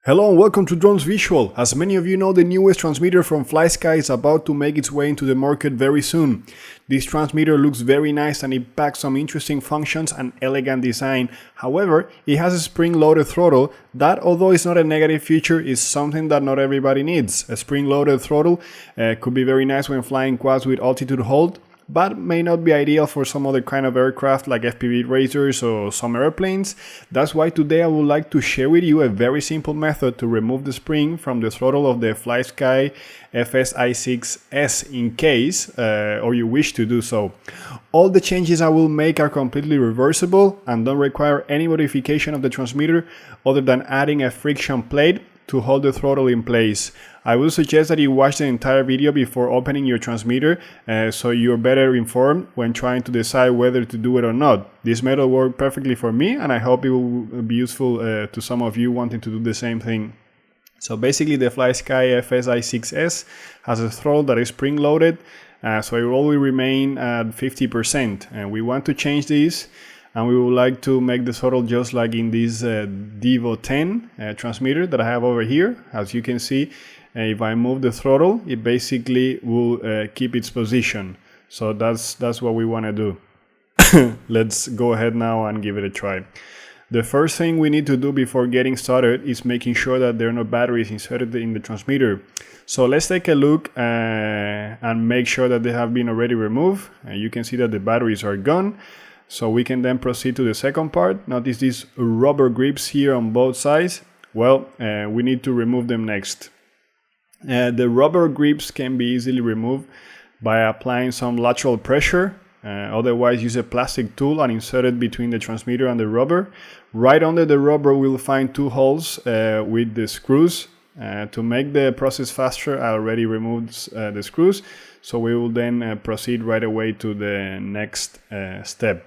Hello and welcome to Drones Visual. As many of you know, the newest transmitter from FlySky is about to make its way into the market very soon. This transmitter looks very nice and it packs some interesting functions and elegant design. However, it has a spring-loaded throttle that, although it's not a negative feature, is something that not everybody needs. A spring-loaded throttle could be very nice when flying quads with altitude hold, but may not be ideal for some other kind of aircraft like FPV racers or some airplanes. That's why today I would like to share with you a very simple method to remove the spring from the throttle of the FlySky FS-i6S in case or you wish to do so. All the changes I will make are completely reversible and don't require any modification of the transmitter other than adding a friction plate to hold the throttle in place. I will suggest that you watch the entire video before opening your transmitter so you're better informed when trying to decide whether to do it or not. This method worked perfectly for me and I hope it will be useful to some of you wanting to do the same thing. So basically the FlySky FS-i6S has a throttle that is spring-loaded, so it will always remain at 50%. And we want to change this. And we would like to make the throttle just like in this Devo 10 transmitter that I have over here. As you can see, if I move the throttle, it basically will keep its position. So that's what we want to do. Let's go ahead now and give it a try. The first thing we need to do before getting started is making sure that there are no batteries inserted in the transmitter. So let's take a look and make sure that they have been already removed. You can see that the batteries are gone. So we can then proceed to the second part. Notice these rubber grips here on both sides. Well, we need to remove them next. The rubber grips can be easily removed by applying some lateral pressure. Otherwise, use a plastic tool and insert it between the transmitter and the rubber. Right under the rubber, we'll find two holes with the screws. To make the process faster, I already removed the screws. So we will then proceed right away to the next step.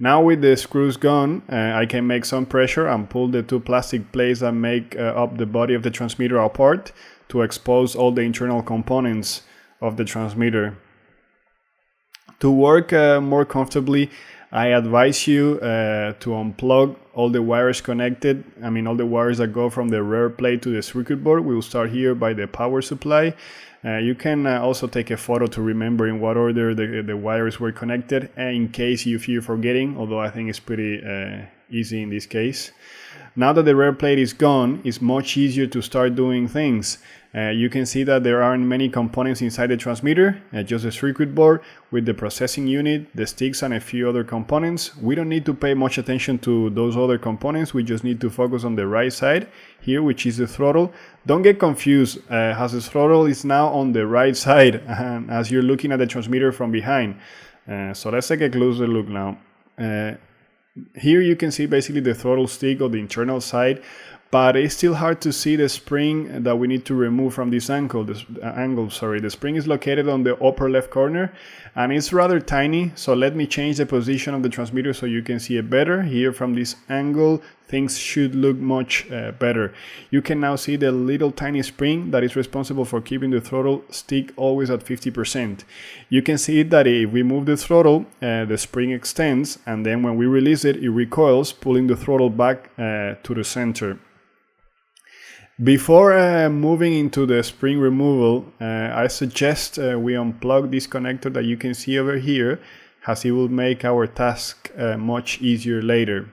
Now with the screws gone, I can make some pressure and pull the two plastic plates that make up the body of the transmitter apart to expose all the internal components of the transmitter. To work more comfortably, I advise you to unplug all the wires connected. All the wires that go from the rear plate to the circuit board. We will start here by the power supply. You can also take a photo to remember in what order the wires were connected in case you fear forgetting, although I think it's pretty easy in this case. Now that the rear plate is gone, it's much easier to start doing things. You can see that there aren't many components inside the transmitter, just a circuit board with the processing unit, the sticks and a few other components. We don't need to pay much attention to those other components, we just need to focus on the right side here, which is the throttle. Don't get confused, as the throttle is now on the right side as you're looking at the transmitter from behind. So let's take a closer look now. Here you can see basically the throttle stick on the internal side, but it's still hard to see the spring that we need to remove from this angle. The spring is located on the upper left corner and it's rather tiny, so let me change the position of the transmitter so you can see it better. Here from this angle things should look much better. You can now see the little tiny spring that is responsible for keeping the throttle stick always at 50%. You can see that if we move the throttle, the spring extends, and then when we release it, it recoils, pulling the throttle back to the center. Before moving into the spring removal, I suggest we unplug this connector that you can see over here, as it will make our task much easier later.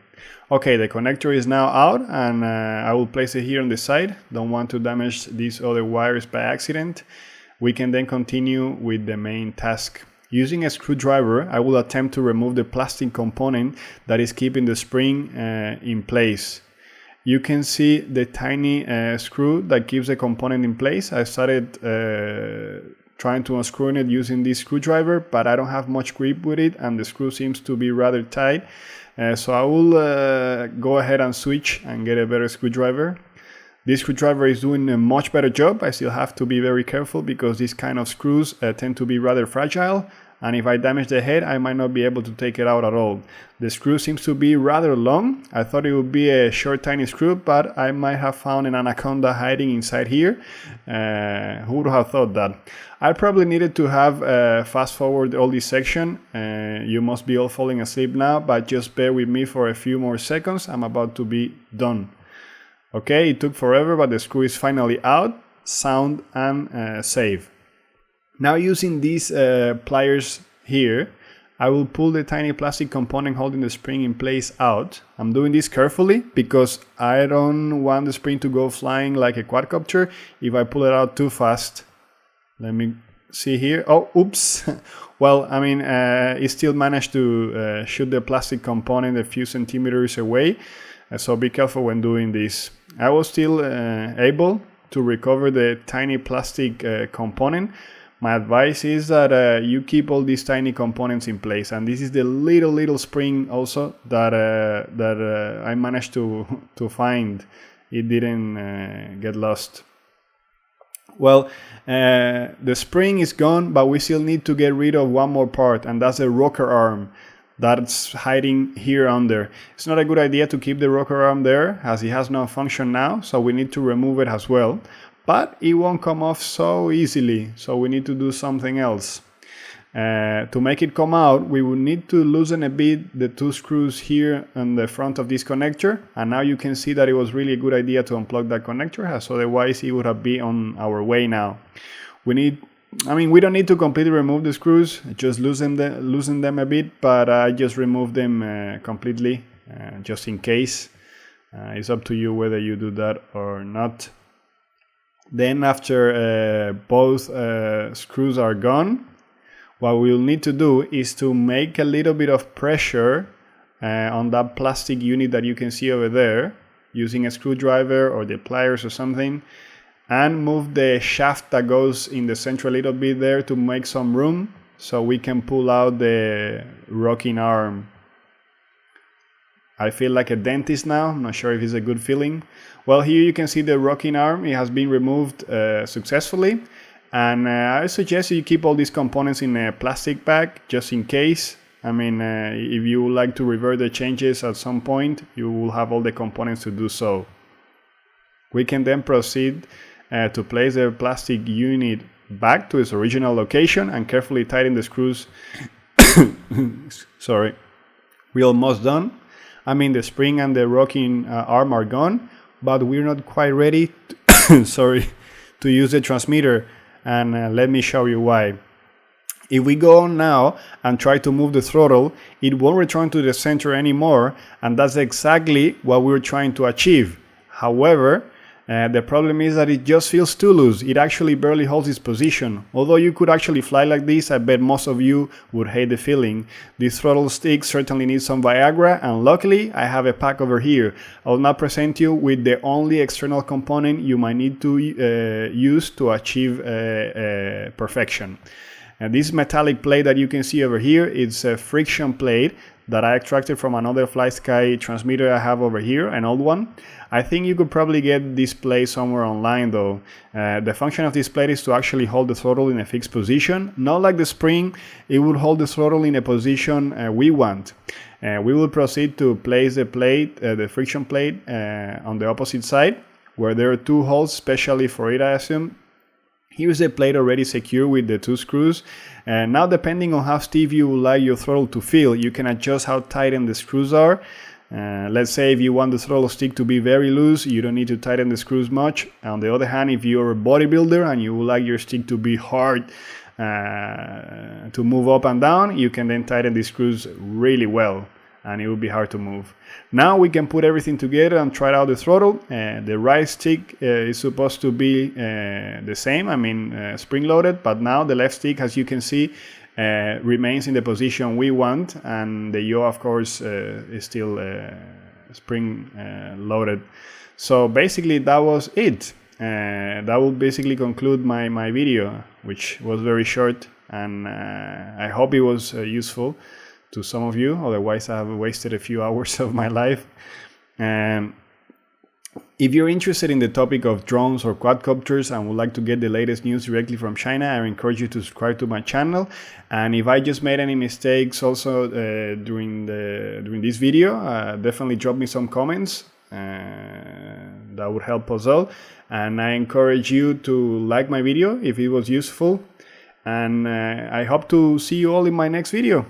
Okay, the connector is now out and I will place it here on the side. Don't want to damage these other wires by accident. We can then continue with the main task. Using a screwdriver, I will attempt to remove the plastic component that is keeping the spring in place. You can see the tiny screw that keeps the component in place. I started trying to unscrew it using this screwdriver, but I don't have much grip with it and the screw seems to be rather tight. So I will go ahead and switch and get a better screwdriver. This screwdriver is doing a much better job. I still have to be very careful because these kind of screws tend to be rather fragile. And if I damage the head, I might not be able to take it out at all. The screw seems to be rather long. I thought it would be a short, tiny screw, but I might have found an anaconda hiding inside here. Who would have thought that? I probably needed to have fast forward all this section. You must be all falling asleep now, but just bear with me for a few more seconds. I'm about to be done. Okay, it took forever, but the screw is finally out, sound and safe. Now using these pliers here, I will pull the tiny plastic component holding the spring in place out. I'm doing this carefully because I don't want the spring to go flying like a quadcopter if I pull it out too fast. Let me see here. Oh, oops. Well, I mean, it still managed to shoot the plastic component a few centimeters away. So be careful when doing this. I was still able to recover the tiny plastic component. My advice is that you keep all these tiny components in place, and this is the little spring also that I managed to find. It didn't get lost. Well, the spring is gone, but we still need to get rid of one more part, and that's the rocker arm that's hiding here under. It's not a good idea to keep the rocker arm there as it has no function now, so we need to remove it as well. But it won't come off so easily, so we need to do something else. To make it come out, we will need to loosen a bit the two screws here on the front of this connector, and now you can see that it was really a good idea to unplug that connector, as otherwise it would have been on our way now. We don't need to completely remove the screws, just loosen them a bit, but I just removed them completely, just in case. It's up to you whether you do that or not. Then after both screws are gone, what we'll need to do is to make a little bit of pressure on that plastic unit that you can see over there using a screwdriver or the pliers or something, and move the shaft that goes in the center a little bit there to make some room so we can pull out the rocking arm. I feel like a dentist now. I'm not sure if it's a good feeling. Well, here you can see the rocking arm. It has been removed successfully. And I suggest you keep all these components in a plastic bag just in case. I mean, if you would like to revert the changes at some point, you will have all the components to do so. We can then proceed to place the plastic unit back to its original location and carefully tighten the screws. Sorry. We're almost done. I mean, the spring and the rocking arm are gone, but we're not quite ready to, to use the transmitter, and let me show you why. If we go on now and try to move the throttle, it won't return to the center anymore, and that's exactly what we're trying to achieve. However, the problem is that it just feels too loose. It actually barely holds its position. Although you could actually fly like this, I bet most of you would hate the feeling. This throttle stick certainly needs some Viagra, and luckily I have a pack over here. I will now present you with the only external component you might need to use to achieve perfection. And this metallic plate that you can see over here, it's a friction plate that I extracted from another FlySky transmitter I have over here, an old one. I think you could probably get this plate somewhere online though. The function of this plate is to actually hold the throttle in a fixed position. Not like the spring, it would hold the throttle in a position we want. We will proceed to place the plate, the friction plate, on the opposite side, where there are two holes specially for it, I assume. Here's the plate already secure with the two screws. And now, depending on how stiff you would like your throttle to feel, you can adjust how tighten the screws are. Let's say if you want the throttle stick to be very loose, you don't need to tighten the screws much. On the other hand, if you're a bodybuilder and you would like your stick to be hard to move up and down, you can then tighten the screws really well, and it will be hard to move. Now we can put everything together and try out the throttle. The right stick is supposed to be the same, spring-loaded, but now the left stick, as you can see, remains in the position we want, and the yaw, of course, is still spring-loaded. So basically that was it. That will basically conclude my video, which was very short, and I hope it was useful to some of you. Otherwise I have wasted a few hours of my life. If you're interested in the topic of drones or quadcopters and would like to get the latest news directly from China, I encourage you to subscribe to my channel. And if I just made any mistakes also during this video, definitely drop me some comments. That would help us all. And I encourage you to like my video if it was useful. And I hope to see you all in my next video.